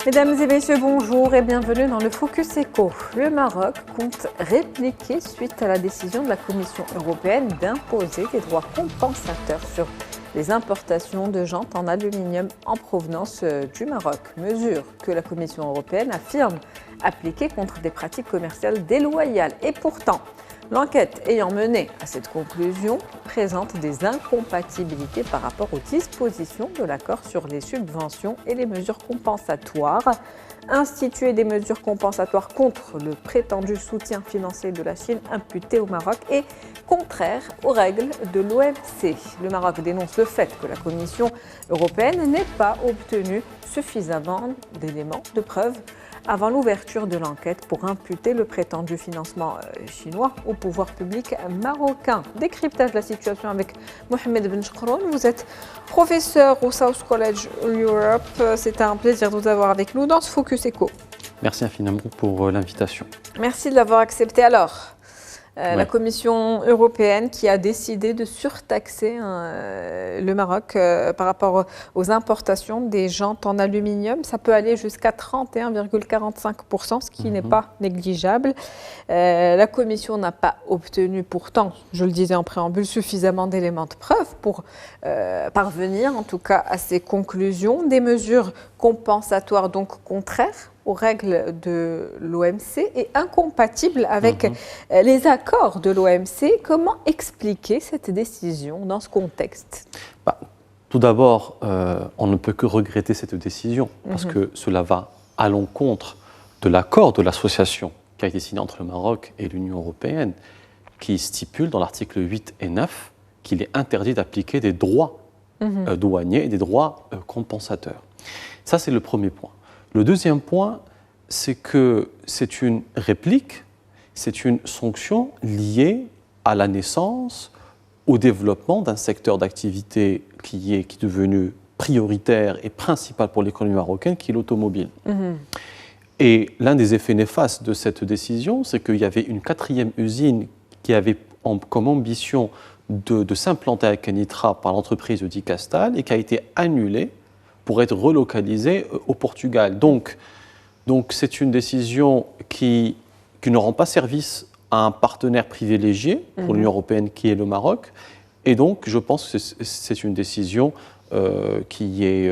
Mesdames et messieurs, bonjour et bienvenue dans le Focus Éco. Le Maroc compte répliquer suite à la décision de la Commission européenne d'imposer des droits compensateurs sur les importations de jantes en aluminium en provenance du Maroc. Mesure que la Commission européenne affirme appliquer contre des pratiques commerciales déloyales. Et pourtant, l'enquête ayant mené à cette conclusion présente des incompatibilités par rapport aux dispositions de l'accord sur les subventions et les mesures compensatoires. Instituer des mesures compensatoires contre le prétendu soutien financier de la Chine imputé au Maroc est contraire aux règles de l'OMC. Le Maroc dénonce le fait que la Commission européenne n'ait pas obtenu suffisamment d'éléments de preuve avant l'ouverture de l'enquête pour imputer le prétendu financement chinois au pouvoir public marocain. Décryptage de la situation avec Mohamed Ben Chkroun. Vous êtes professeur au South College Europe. C'est un plaisir de vous avoir avec nous dans ce Focus Éco. Merci infiniment pour l'invitation. Merci de l'avoir accepté. Alors, la Commission européenne qui a décidé de surtaxer le Maroc par rapport aux importations des jantes en aluminium. Ça peut aller jusqu'à 31,45%, ce qui n'est pas négligeable. La Commission n'a pas obtenu pourtant, je le disais en préambule, suffisamment d'éléments de preuve pour parvenir en tout cas à ces conclusions. Des mesures compensatoires donc contraires aux règles de l'OMC et incompatibles avec les accords de l'OMC. Comment expliquer cette décision dans ce contexte ? Tout d'abord, on ne peut que regretter cette décision parce que cela va à l'encontre de l'accord de l'association qui a été signé entre le Maroc et l'Union européenne, qui stipule dans l'article 8 et 9 qu'il est interdit d'appliquer des droits douaniers et des droits compensateurs. Ça, c'est le premier point. Le deuxième point, c'est que c'est une réplique, c'est une sanction liée à la naissance, au développement d'un secteur d'activité qui est devenu prioritaire et principal pour l'économie marocaine, qui est l'automobile. Et l'un des effets néfastes de cette décision, c'est qu'il y avait une quatrième usine qui avait comme ambition de s'implanter à Kenitra par l'entreprise de Dicastal et qui a été annulée pour être relocalisé au Portugal. Donc c'est une décision qui ne rend pas service à un partenaire privilégié pour l'Union européenne qui est le Maroc. Et donc je pense que c'est une décision qui est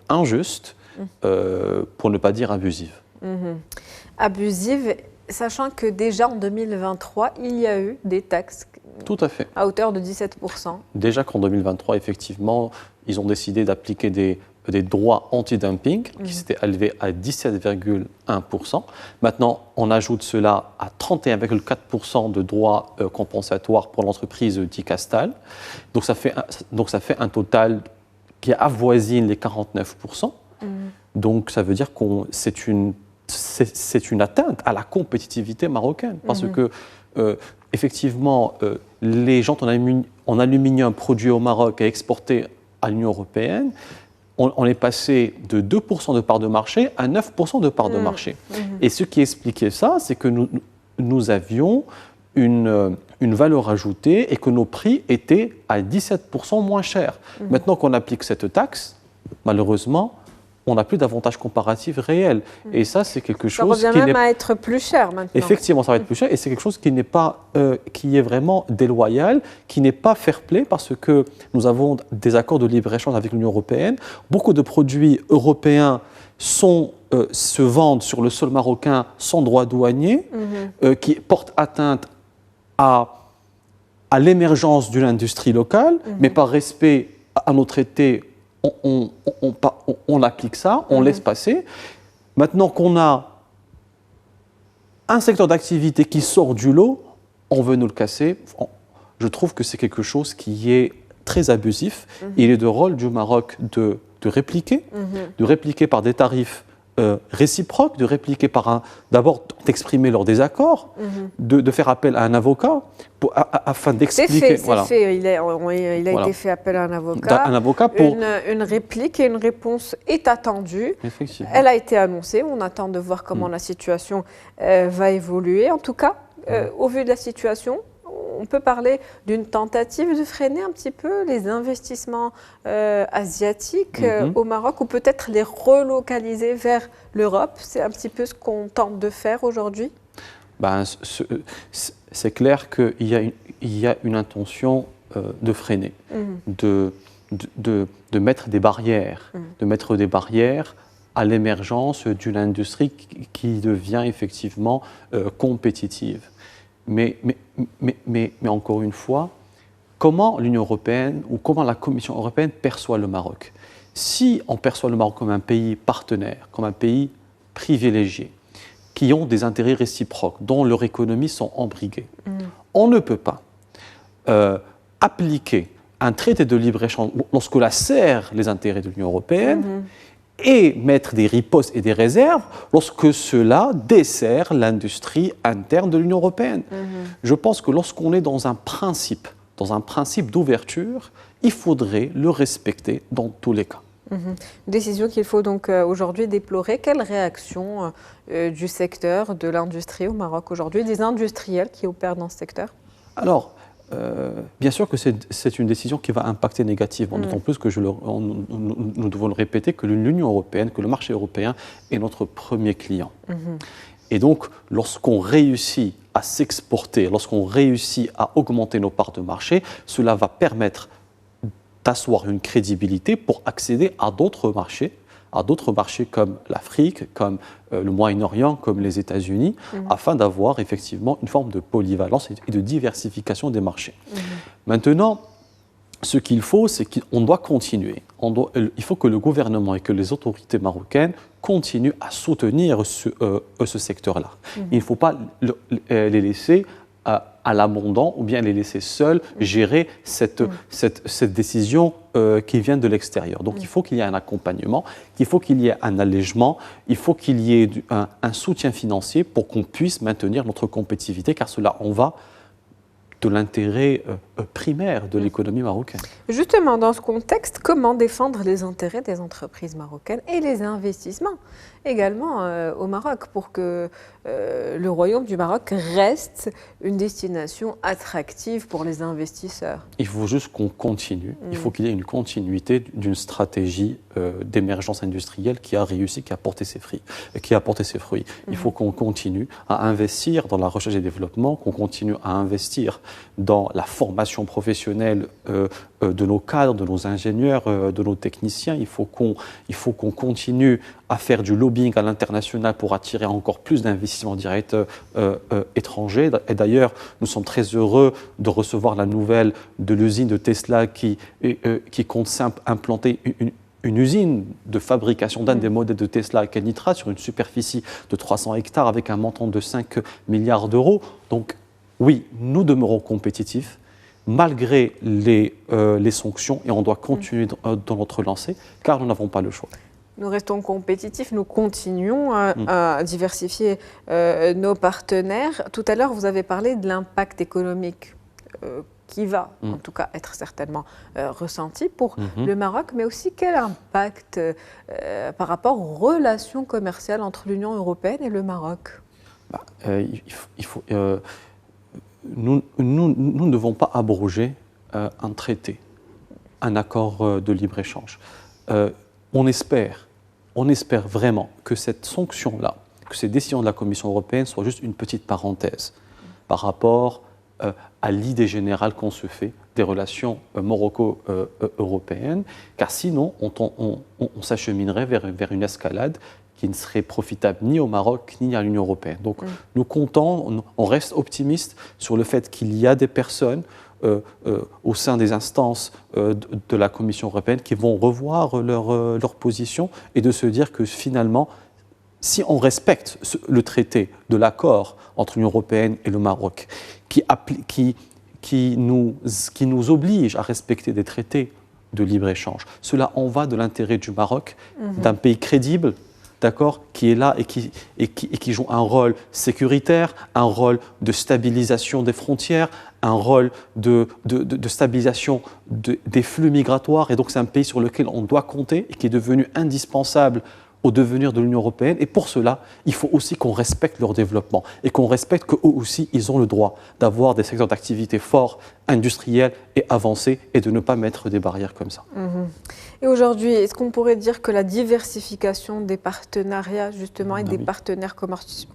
injuste, pour ne pas dire abusive. Abusive, sachant que déjà en 2023, il y a eu des taxes. Tout à fait. À hauteur de 17%. Déjà qu'en 2023, effectivement, ils ont décidé d'appliquer des droits anti-dumping qui s'étaient élevés à 17,1%. Maintenant, on ajoute cela à 31,4% de droits compensatoires pour l'entreprise Dicastal. Donc ça fait un total qui avoisine les 49%. Donc ça veut dire que c'est une atteinte à la compétitivité marocaine. Parce que, effectivement, les jantes en aluminium produits au Maroc et exportées à l'Union européenne, on est passé de 2% de part de marché à 9% de part de marché. Et ce qui expliquait ça, c'est que nous avions une valeur ajoutée et que nos prix étaient à 17% moins chers. Maintenant qu'on applique cette taxe, malheureusement, on n'a plus d'avantage comparatif réel. Et ça, c'est quelque chose qui revient même à être plus cher maintenant. Effectivement, ça va être plus cher. Et c'est quelque chose qui n'est pas, qui est vraiment déloyal, qui n'est pas fair-play, parce que nous avons des accords de libre-échange avec l'Union européenne. Beaucoup de produits européens se vendent sur le sol marocain sans droit douanier, qui portent atteinte à l'émergence d'une industrie locale, mais par respect à nos traités, on applique ça, on laisse passer. Maintenant qu'on a un secteur d'activité qui sort du lot, on veut nous le casser. Je trouve que c'est quelque chose qui est très abusif. Il est de rôle du Maroc de répliquer par des tarifs réciproques, de répliquer d'abord d'exprimer leur désaccord, de faire appel à un avocat afin d'expliquer. C'est fait. Il a été fait appel à un avocat. Une réplique et une réponse est attendue. Elle a été annoncée. On attend de voir comment la situation va évoluer. En tout cas, Au vu de la situation, on peut parler d'une tentative de freiner un petit peu les investissements asiatiques au Maroc ou peut-être les relocaliser vers l'Europe. C'est un petit peu ce qu'on tente de faire aujourd'hui. C'est clair qu'il y a une intention de freiner, de mettre des barrières, à l'émergence d'une industrie qui devient effectivement compétitive. Mais encore une fois, comment l'Union européenne ou comment la Commission européenne perçoit le Maroc? Si on perçoit le Maroc comme un pays partenaire, comme un pays privilégié, qui ont des intérêts réciproques, dont leurs économies sont embriguées, on ne peut pas appliquer un traité de libre-échange lorsque cela sert les intérêts de l'Union européenne et mettre des ripostes et des réserves lorsque cela dessert l'industrie interne de l'Union européenne. Je pense que lorsqu'on est dans un principe d'ouverture, il faudrait le respecter dans tous les cas. Décision qu'il faut donc aujourd'hui déplorer. Quelle réaction du secteur de l'industrie au Maroc aujourd'hui, des industriels qui opèrent dans ce secteur? Alors, bien sûr que c'est une décision qui va impacter négativement, d'autant plus que nous devons le répéter, que l'Union européenne, que le marché européen est notre premier client. Et donc, lorsqu'on réussit à s'exporter, lorsqu'on réussit à augmenter nos parts de marché, cela va permettre d'asseoir une crédibilité pour accéder à d'autres marchés comme l'Afrique, comme le Moyen-Orient, comme les États-Unis, afin d'avoir effectivement une forme de polyvalence et de diversification des marchés. Maintenant, ce qu'il faut, c'est qu'on doit continuer. Il faut que le gouvernement et que les autorités marocaines continuent à soutenir ce secteur-là. Il ne faut pas les laisser à l'abandon ou bien les laisser seuls gérer cette décision qui vient de l'extérieur. Donc il faut qu'il y ait un accompagnement, il faut qu'il y ait un allègement, il faut qu'il y ait un soutien financier pour qu'on puisse maintenir notre compétitivité, car cela en va de l'intérêt primaire de l'économie marocaine. Justement, dans ce contexte, comment défendre les intérêts des entreprises marocaines et les investissements également au Maroc pour que le Royaume du Maroc reste une destination attractive pour les investisseurs? Il faut juste qu'on continue. Il faut qu'il y ait une continuité d'une stratégie d'émergence industrielle qui a réussi, qui a porté ses fruits. Il faut qu'on continue à investir dans la recherche et développement, qu'on continue à investir dans la formation professionnelle de nos cadres, de nos ingénieurs, de nos techniciens. Il faut qu'on continue à faire du lobbying à l'international pour attirer encore plus d'investissements directs étrangers. Et d'ailleurs, nous sommes très heureux de recevoir la nouvelle de l'usine de Tesla qui compte implanter une usine de fabrication d'un des modèles de Tesla à Kenitra sur une superficie de 300 hectares avec un montant de 5 milliards d'euros. Donc oui, nous demeurons compétitifs malgré les sanctions et on doit continuer dans notre lancée car nous n'avons pas le choix. Nous restons compétitifs, nous continuons à diversifier nos partenaires. Tout à l'heure, vous avez parlé de l'impact économique qui va en tout cas être certainement ressenti pour le Maroc, mais aussi quel impact par rapport aux relations commerciales entre l'Union européenne et le Maroc? Nous ne devons pas abroger un traité, un accord de libre-échange. On espère vraiment que cette sanction-là, que ces décisions de la Commission européenne soient juste une petite parenthèse par rapport à l'idée générale qu'on se fait des relations maroco-européennes, car sinon on s'acheminerait vers une escalade qui ne serait profitable ni au Maroc ni à l'Union européenne. Donc nous comptons, on reste optimiste sur le fait qu'il y a des personnes au sein des instances de la Commission européenne qui vont revoir leur position et de se dire que finalement, si on respecte le traité de l'accord entre l'Union européenne et le Maroc, qui nous oblige à respecter des traités de libre-échange, cela en va de l'intérêt du Maroc, d'un pays crédible, d'accord, qui est là et qui joue un rôle sécuritaire, un rôle de stabilisation des frontières, un rôle de stabilisation des flux migratoires. Et donc c'est un pays sur lequel on doit compter et qui est devenu indispensable au devenir de l'Union européenne. Et pour cela, il faut aussi qu'on respecte leur développement et qu'on respecte qu'eux aussi, ils ont le droit d'avoir des secteurs d'activité forts, industriels et avancés et de ne pas mettre des barrières comme ça. Et aujourd'hui, est-ce qu'on pourrait dire que la diversification des partenariats, justement, et des partenaires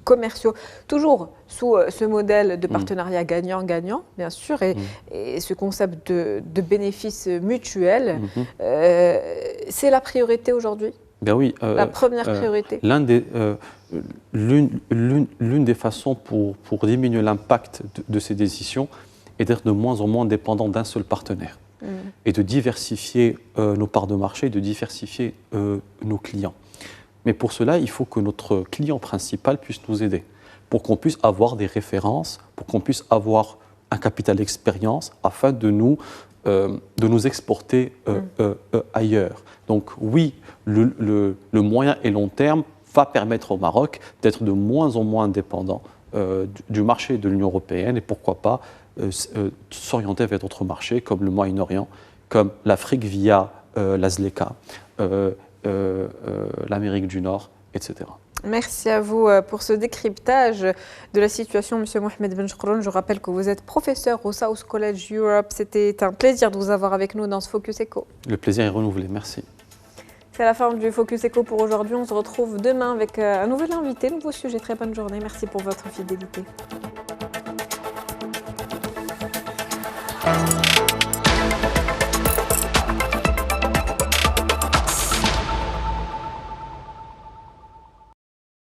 commerciaux, toujours sous ce modèle de partenariat gagnant-gagnant, bien sûr, et ce concept de bénéfice mutuel, c'est la priorité aujourd'hui? Ben oui, la première priorité. L'une des façons pour diminuer l'impact de ces décisions est d'être de moins en moins dépendant d'un seul partenaire et de diversifier nos parts de marché, de diversifier nos clients. Mais pour cela, il faut que notre client principal puisse nous aider, pour qu'on puisse avoir des références, pour qu'on puisse avoir un capital d'expérience afin de nous exporter ailleurs. Donc oui, le moyen et long terme va permettre au Maroc d'être de moins en moins dépendant du marché de l'Union européenne et pourquoi pas s'orienter vers d'autres marchés comme le Moyen-Orient, comme l'Afrique via la ZLECA, l'Amérique du Nord, etc. Merci à vous pour ce décryptage de la situation, M. Mohamed Benchkroun. Je rappelle que vous êtes professeur au South College Europe. C'était un plaisir de vous avoir avec nous dans ce Focus Eco. Le plaisir est renouvelé, merci. C'est la fin du Focus Eco pour aujourd'hui. On se retrouve demain avec un nouvel invité, un nouveau sujet. Très bonne journée. Merci pour votre fidélité.